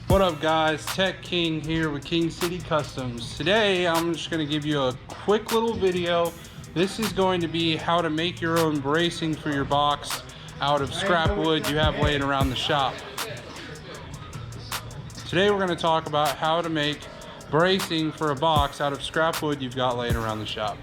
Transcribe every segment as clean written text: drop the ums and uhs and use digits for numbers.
What up guys, Tech King here with King City Customs. Today I'm just going to give you a quick little video. This is going to be how to make your own bracing for your box out of scrap wood you have laying around the shop. Today we're going to talk about how to make bracing for a box out of scrap wood you've got laying around the shop.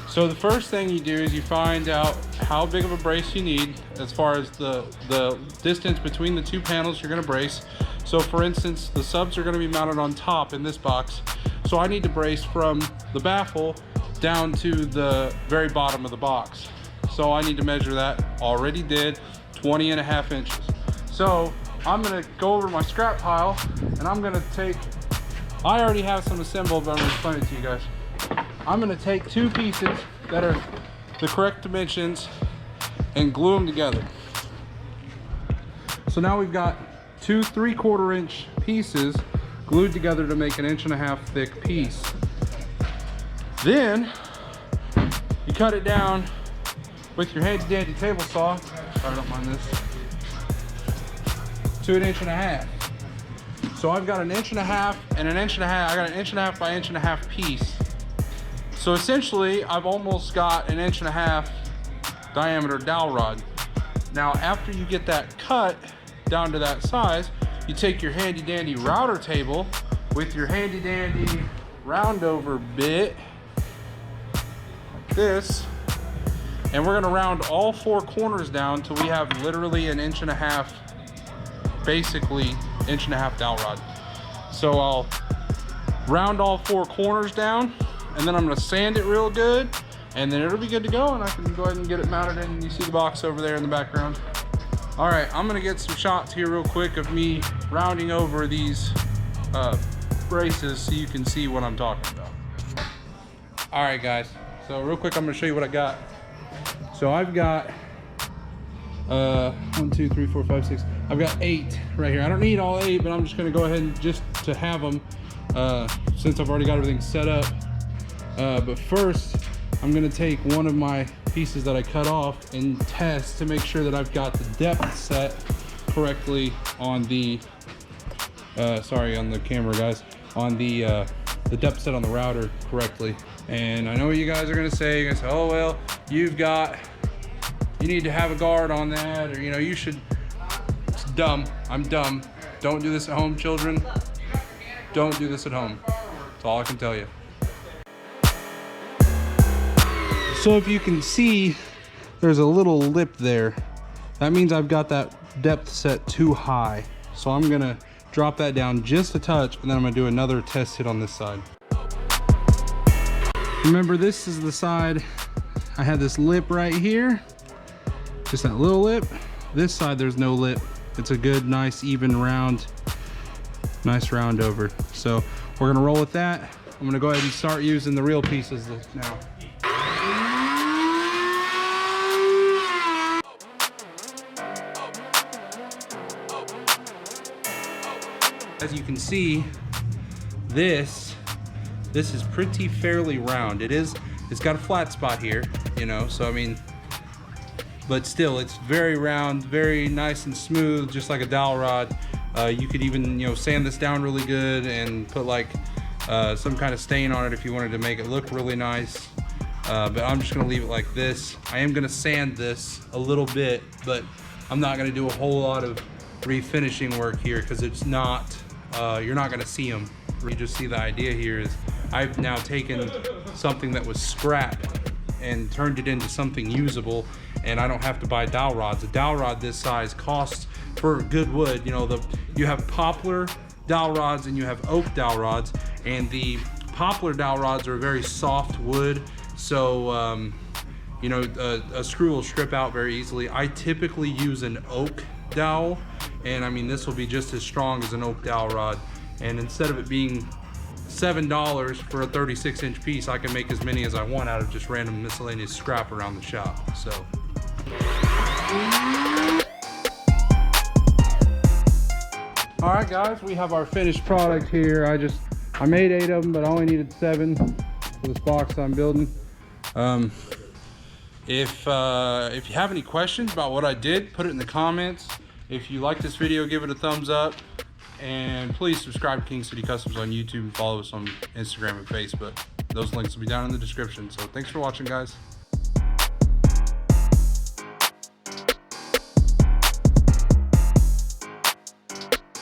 So the first thing you do is you find out how big of a brace you need as far as the distance between the two panels you're going to brace. So for instance, the subs are going to be mounted on top in this box. So I need to brace from the baffle down to the very bottom of the box. So I need to measure that, already did, 20.5 inches. So I'm going to go over my scrap pile and I'm going to take, I already have some assembled, but I'm going to explain it to you guys. I'm going to take two pieces that are the correct dimensions and glue them together. So now we've got two 3/4 inch pieces glued together to make an 1.5 inch thick piece. Then you cut it down with your handy dandy table saw, sorry, don't mind this, to 1.5 inches. So I've got 1.5 inches and 1.5 inches. I got 1.5 inches by 1.5 inches piece. So essentially I've almost got 1.5 inches diameter dowel rod. Now after you get that cut down to that size, you take your handy dandy router table with your handy dandy round over bit like this, and we're gonna round all four corners down till we have literally 1.5 inches, basically 1.5 inches dowel rod. So I'll round all four corners down and then I'm gonna sand it real good and then it'll be good to go, and I can go ahead and get it mounted in. You see the box over there in the background. All right, I'm gonna get some shots here real quick of me rounding over these braces so you can see what I'm talking about. All right guys, so real quick I'm gonna show you what I got. So I've got 1, 2, 3, 4, 5, 6, I've got 8 right here. I don't need all 8, but I'm just gonna go ahead and just to have them since I've already got everything set up. But first I'm gonna take one of my pieces that I cut off and test to make sure that I've got the depth set correctly on the sorry on the camera guys, on the depth set on the router correctly. And I know what you guys are gonna say. You're gonna say, oh well, you need to have a guard on that, or you know, you should. It's dumb. I'm dumb. Don't do this at home, children. Don't do this at home. That's all I can tell you. So if you can see, there's a little lip there. That means I've got that depth set too high. So I'm gonna drop that down just a touch, and then I'm gonna do another test hit on this side. Remember, this is the side, I had this lip right here, just that little lip. This side, there's no lip. It's a good, nice, even round, nice round over. So we're gonna roll with that. I'm gonna go ahead and start using the real pieces now. As you can see, this is pretty fairly round. It's got a flat spot here, you know, so I mean, but still it's very round, very nice and smooth, just like a dowel rod. You could even, you know, sand this down really good and put like some kind of stain on it if you wanted to make it look really nice. But I'm just gonna leave it like this. I am gonna sand this a little bit, but I'm not gonna do a whole lot of refinishing work here because it's not, you're not gonna see them. You just see the idea here is I've now taken something that was scrap and turned it into something usable, and I don't have to buy dowel rods. A dowel rod this size costs, for good wood, you know, you have poplar dowel rods and you have oak dowel rods, and the poplar dowel rods are a very soft wood, so you know, a screw will strip out very easily. I typically use an oak dowel, and I mean, this will be just as strong as an oak dowel rod, and instead of it being $7 for a 36-inch piece, I can make as many as I want out of just random miscellaneous scrap around the shop. So all right guys, we have our finished product here. I made 8 of them, but I only needed 7 for this box I'm building. If you have any questions about what I did, put it in the comments. If you like this video, give it a thumbs up. And please subscribe to King City Customs on YouTube and follow us on Instagram and Facebook. Those links will be down in the description. So thanks for watching, guys.